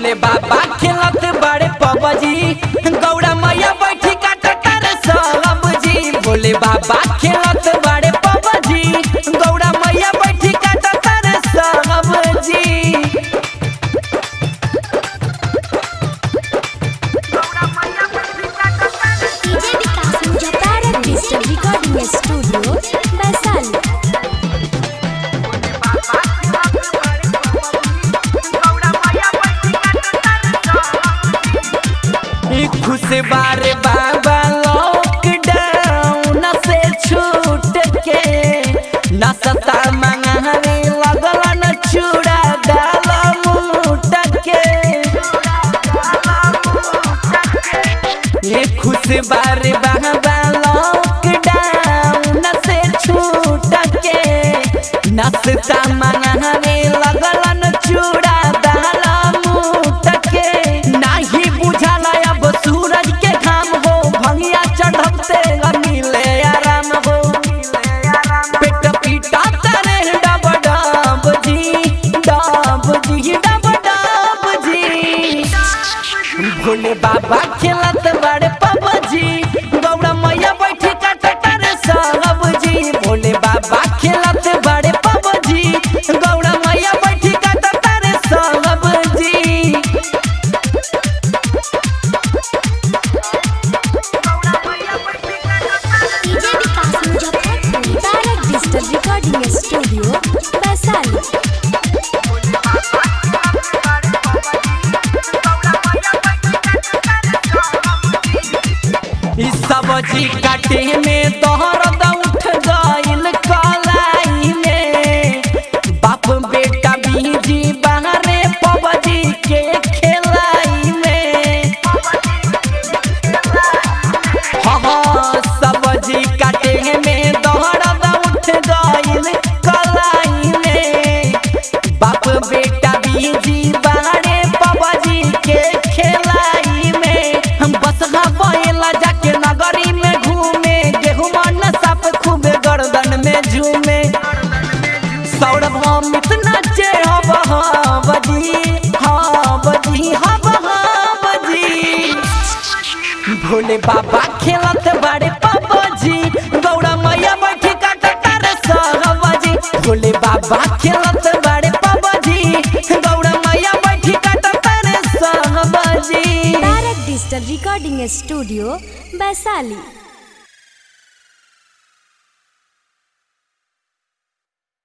भोले बाबा खेलत बड़े पबजी गौड़ा मैया बैठी काटता रे सब्जी। भोले बाबा खेलत बड़े पबजी गौड़ा मैया बैठी काटता रे सब्जी। Recording studio Vaishali. खुश बारे बाबा लॉकडाउन से छूट के नाश्ता मंगाने लगल न चूड़ा दाल मूट के। ये खुश बारे बाबा लॉकडाउन से छूट के नाश्ता मंगाने लगल न चूड़ा दाल मूट के। नाही बुझल अब सूरज के घाम हो भंगिया चढ़ते मिले आराम हो। पेट पीटा तरे डब डब जी डब जी डब डब जी। भोले बाबा खेलत बड़े पबजी गौड़ा मैया बैठी काटता रे सब्जी। भोले बाबा खेलत बड़े पबजी गौड़ा मैया बैठी काटता रे सब्जी। Recording studio Vaishali. इस सब्जी काटे में दर्द उठ गइल कलाई में। बाप बेटा बीजी बाहरे पबजी के खेलाई में। हाँ सब्जी काटे में दर्द उठ गइल कलाई में। बाप बेटा बीजी बाहरे पबजी के खेलाई में। हम बसहा बैला जाके नगरी में घूमे गेहूं मन साप खूबे गर्दन में झूमे। सौरभ हम इतना चे हब बजी हाँ बजी हब बजी। भोले बाबा खेलत बड़े पबजी गौड़ा मैया बैठी काटता रे सब्जी। भोले बाबा खेलत बड़े पबजी गौड़ा मैया बैठी काटता रे सब्जी। Digital recording studio Vaishali.